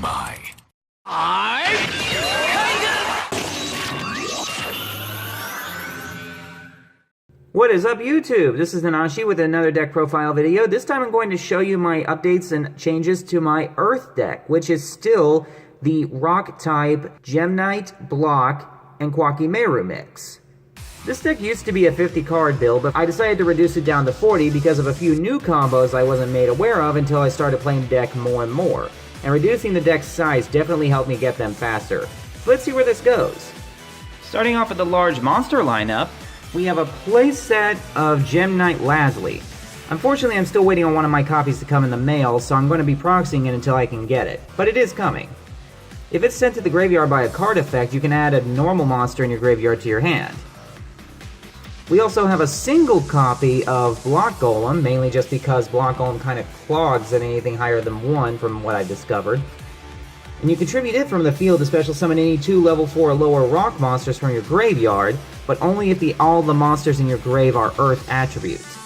by. What is up, YouTube? This is Nanashi with another deck profile video. This time I'm going to show you my updates and changes to my Earth deck, which is still the Rock type Gemnite, Block, and Koa'ki Meiru mix. This deck used to be a 50 card build, but I decided to reduce it down to 40 because of a few new combos I wasn't made aware of until I started playing the deck more and more. And reducing the deck's size definitely helped me get them faster. So let's see where this goes. Starting off with the large monster lineup, we have a playset of Gemnite Lazuli. Unfortunately, I'm still waiting on one of my copies to come in the mail, so I'm going to be proxying it until I can get it. But it is coming. If it's sent to the graveyard by a card effect, you can add a normal monster in your graveyard to your hand. We also have a single copy of Block Golem, mainly just because Block Golem kind of clogs at anything higher than 1 from what I've discovered. And you contribute it from the field to special summon any 2 level 4 or lower rock monsters from your graveyard, but only if all the monsters in your grave are Earth attributes.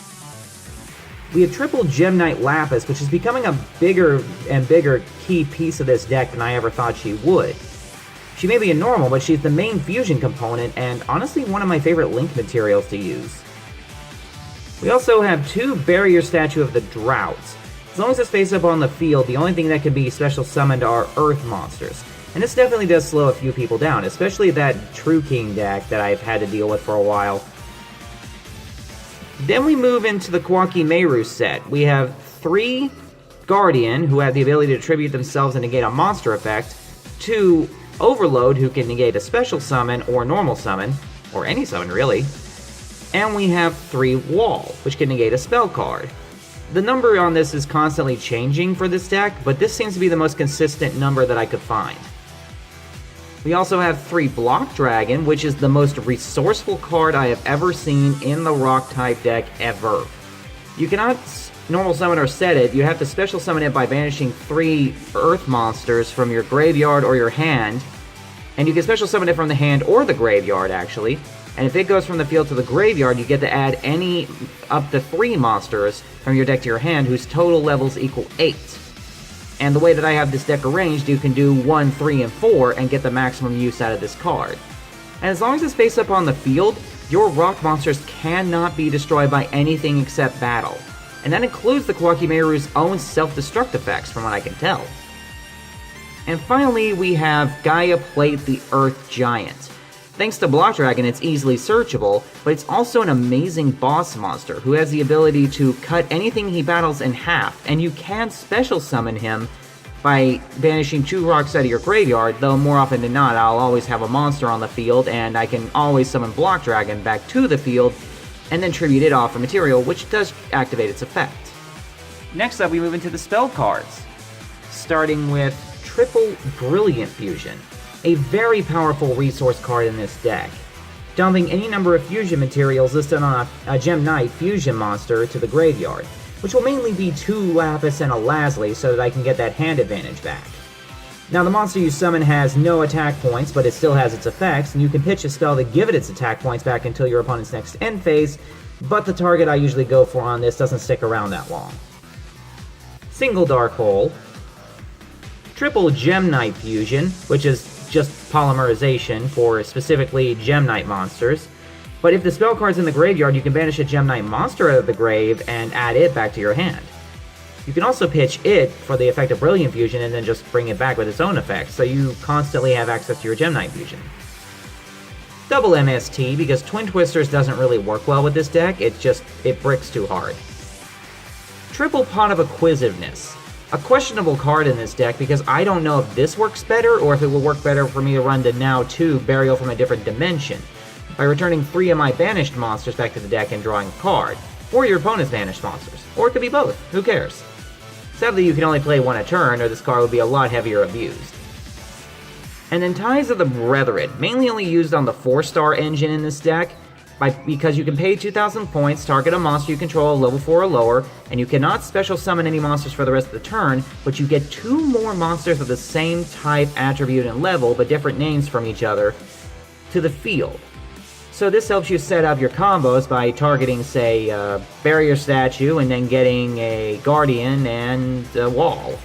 We have triple Gemnite Lapis, which is becoming a bigger and bigger key piece of this deck than I ever thought she would. She may be a normal, but she's the main fusion component, and honestly one of my favorite link materials to use. We also have 2 Barrier Statue of the Droughts. As long as it's face up on the field, the only thing that can be special summoned are Earth monsters. And this definitely does slow a few people down, especially that True King deck that I've had to deal with for a while. Then we move into the Koa'ki Meiru set. We have 3 Guardian, who have the ability to tribute themselves and negate a monster effect, 2 Overload, who can negate a special summon or normal summon, or any summon really, and we have 3 Wall, which can negate a spell card. The number on this is constantly changing for this deck, but this seems to be the most consistent number that I could find. We also have 3 Block Dragon, which is the most resourceful card I have ever seen in the Rock type deck ever. You cannot normal summon or set it, you have to special summon it by banishing 3 Earth monsters from your graveyard or your hand, and you can special summon it from the hand or the graveyard actually, and if it goes from the field to the graveyard, you get to add any up to 3 monsters from your deck to your hand whose total levels equal 8. And the way that I have this deck arranged, you can do 1, 3, and 4 and get the maximum use out of this card. And as long as it's face up on the field, your rock monsters cannot be destroyed by anything except battle. And that includes the Koa'ki Meiru's own self-destruct effects, from what I can tell. And finally, we have Gaia Plate the Earth Giant. Thanks to Block Dragon, it's easily searchable, but it's also an amazing boss monster who has the ability to cut anything he battles in half, and you can special summon him by banishing 2 rocks out of your graveyard, though more often than not, I'll always have a monster on the field, and I can always summon Block Dragon back to the field, and then tribute it off for material, which does activate its effect. Next up, we move into the spell cards, starting with triple Brilliant Fusion, a very powerful resource card in this deck. Dumping any number of fusion materials listed on a Gemnite fusion monster to the graveyard, which will mainly be 2 Lapis and a Lazuli so that I can get that hand advantage back. Now the monster you summon has no attack points, but it still has its effects, and you can pitch a spell to give it its attack points back until your opponent's next end phase, but the target I usually go for on this doesn't stick around that long. Single Dark Hole, triple Gemnite Fusion, which is just polymerization for specifically Gemnite monsters, but if the spell card's in the graveyard, you can banish a Gemnite monster out of the grave and add it back to your hand. You can also pitch it for the effect of Brilliant Fusion and then just bring it back with its own effects, so you constantly have access to your Gemnite Fusion. Double MST, because Twin Twisters doesn't really work well with this deck, it bricks too hard. Triple Pot of Acquisitiveness. A questionable card in this deck because I don't know if this works better or if it will work better for me to run the now 2 Burial from a Different Dimension by returning 3 of my banished monsters back to the deck and drawing a card, or your opponent's banished monsters, or it could be both, who cares? Sadly, you can only play 1 a turn, or this card would be a lot heavier abused. And then Ties of the Brethren, mainly only used on the 4-star engine in this deck, because you can pay 2,000 points, target a monster you control level 4 or lower, and you cannot special summon any monsters for the rest of the turn, but you get 2 more monsters of the same type, attribute, and level, but different names from each other, to the field. So this helps you set up your combos by targeting, say, Barrier Statue and then getting a Guardian and a Wall.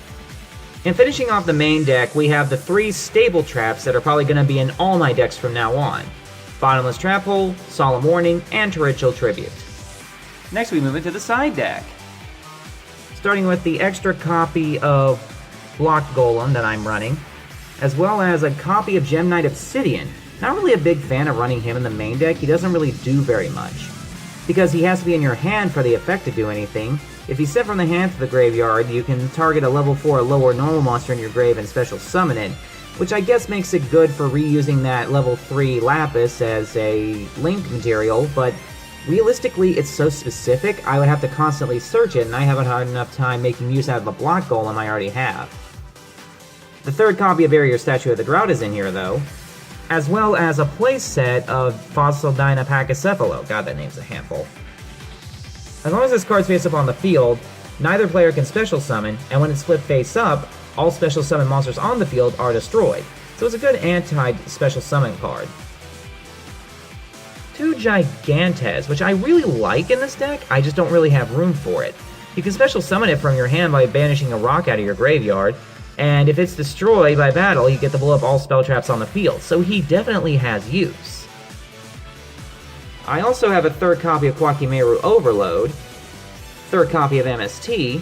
And finishing off the main deck, we have the 3 stable traps that are probably going to be in all my decks from now on. Bottomless Trap Hole, Solemn Warning, and Torrential Tribute. Next we move into the side deck. Starting with the extra copy of Blocked Golem that I'm running, as well as a copy of Gem Knight Obsidian. Not really a big fan of running him in the main deck. He doesn't really do very much, because he has to be in your hand for the effect to do anything. If he's sent from the hand to the graveyard, you can target a level 4 or lower normal monster in your grave and special summon it, which I guess makes it good for reusing that level 3 Lapis as a link material, but realistically it's so specific I would have to constantly search it, and I haven't had enough time making use out of the Block Golem I already have. The 3rd copy of Barrier Statue of the Drought is in here though, as well as a playset of Fossil Dyna Pachycephalo. God, that name's a handful. As long as this card's face up on the field, neither player can special summon, and when it's flipped face up, all special summon monsters on the field are destroyed. So it's a good anti-special summon card. 2 Gigantes, which I really like in this deck, I just don't really have room for it. You can special summon it from your hand by banishing a rock out of your graveyard, and if it's destroyed by battle, you get to blow up all spell traps on the field, so he definitely has use. I also have a 3rd copy of Koa'ki Meiru Overload, 3rd copy of MST,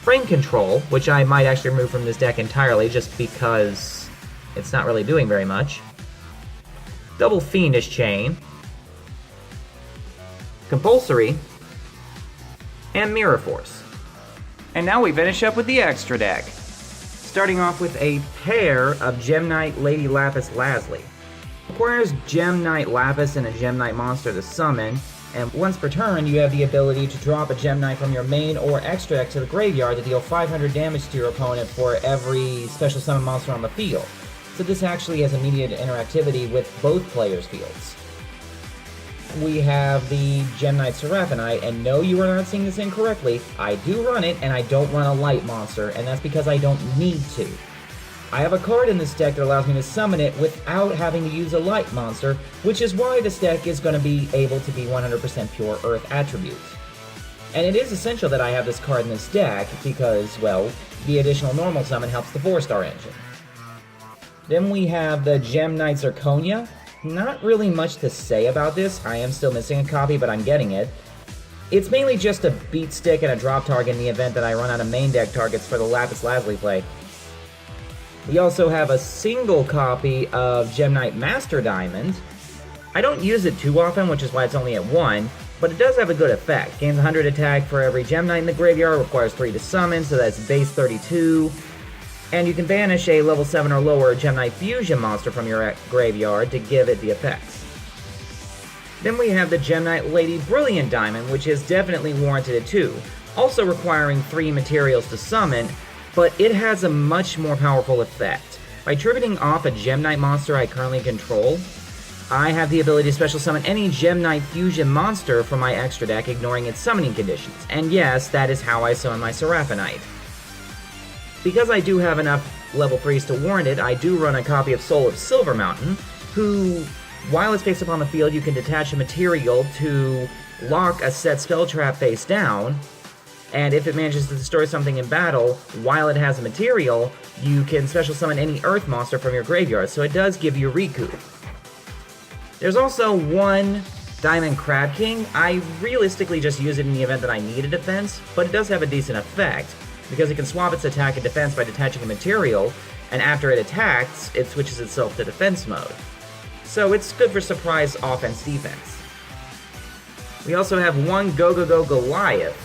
Frame Control, which I might actually remove from this deck entirely just because it's not really doing very much, Double Fiendish Chain, Compulsory, and Mirror Force. And now we finish up with the extra deck, starting off with a pair of Gem Knight Lady Lapis Lazuli. Requires Gem Knight Lapis and a Gem Knight monster to summon, and once per turn you have the ability to drop a Gem Knight from your main or extra deck to the graveyard to deal 500 damage to your opponent for every special summon monster on the field. So this actually has immediate interactivity with both players' fields. We have the Gem Knight Seraphinite, and no, you are not seeing this incorrectly. I do run it, and I don't run a light monster, and that's because I don't need to. I have a card in this deck that allows me to summon it without having to use a light monster, which is why this deck is going to be able to be 100% pure Earth attributes. And it is essential that I have this card in this deck because, well, the additional normal summon helps the 4-star engine. Then we have the Gem Knight Zirconia. Not really much to say about this. I am still missing a copy, but I'm getting it. It's mainly just a beat stick and a drop target in the event that I run out of main deck targets for the Lapis Lazuli play. We also have a single copy of Gem Knight Master Diamond. I don't use it too often, which is why it's only at 1, but it does have a good effect. Gains 100 attack for every Gem Knight in the graveyard, requires 3 to summon, so that's base 32. And you can banish a level 7 or lower Gem Knight Fusion monster from your graveyard to give it the effects. Then we have the Gem Knight Lady Brilliant Diamond, which is definitely warranted at 2, also requiring 3 materials to summon, but it has a much more powerful effect. By tributing off a Gem Knight monster I currently control, I have the ability to special summon any Gem Knight Fusion monster from my extra deck, ignoring its summoning conditions. And yes, that is how I summon my Seraphinite. Because I do have enough level 3s to warrant it, I do run a copy of Soul of Silver Mountain, who, while it's face up on the field, you can detach a material to lock a set spell trap face down, and if it manages to destroy something in battle while it has a material, you can special summon any Earth monster from your graveyard, so it does give you recoup. There's also one Diamond Crab King. I realistically just use it in the event that I need a defense, but it does have a decent effect, because it can swap its attack and defense by detaching a material, and after it attacks, it switches itself to defense mode. So it's good for surprise offense-defense. We also have one Go Goliath.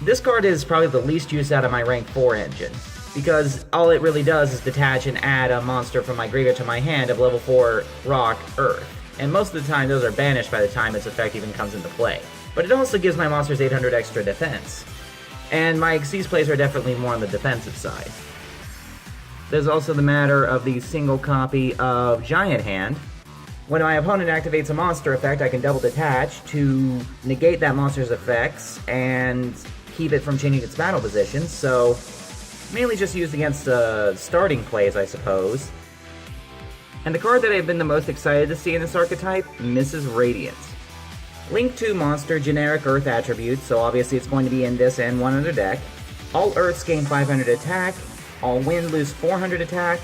This card is probably the least used out of my rank 4 engine, because all it really does is detach and add a monster from my graveyard to my hand of level 4 Rock, Earth, and most of the time those are banished by the time its effect even comes into play. But it also gives my monsters 800 extra defense, and my Xyz plays are definitely more on the defensive side. There's also the matter of the single copy of Giant Hand. When my opponent activates a monster effect, I can double detach to negate that monster's effects and keep it from changing its battle position, so mainly just used against starting plays, I suppose. And the card that I've been the most excited to see in this archetype, Mrs. Radiant. Link 2 monster, generic Earth attribute, so obviously it's going to be in this and one other deck. All Earths gain 500 attack, all Wind lose 400 attack,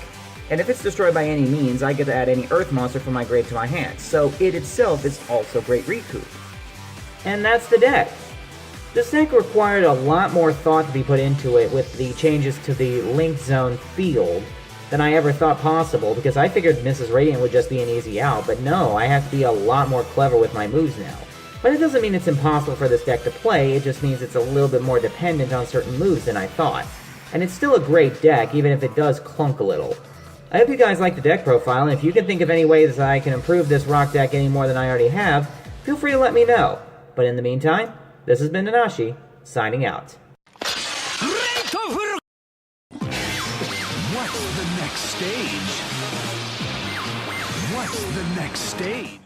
and if it's destroyed by any means, I get to add any Earth monster from my grave to my hand, so it itself is also great recoup. And that's the deck. This deck required a lot more thought to be put into it with the changes to the Link Zone field than I ever thought possible, because I figured Mrs. Radiant would just be an easy out, but no, I have to be a lot more clever with my moves now. But it doesn't mean it's impossible for this deck to play, it just means it's a little bit more dependent on certain moves than I thought. And it's still a great deck, even if it does clunk a little. I hope you guys like the deck profile, and if you can think of any ways that I can improve this rock deck any more than I already have, feel free to let me know. But in the meantime, this has been Nanashi, signing out. What's the next stage? What's the next stage?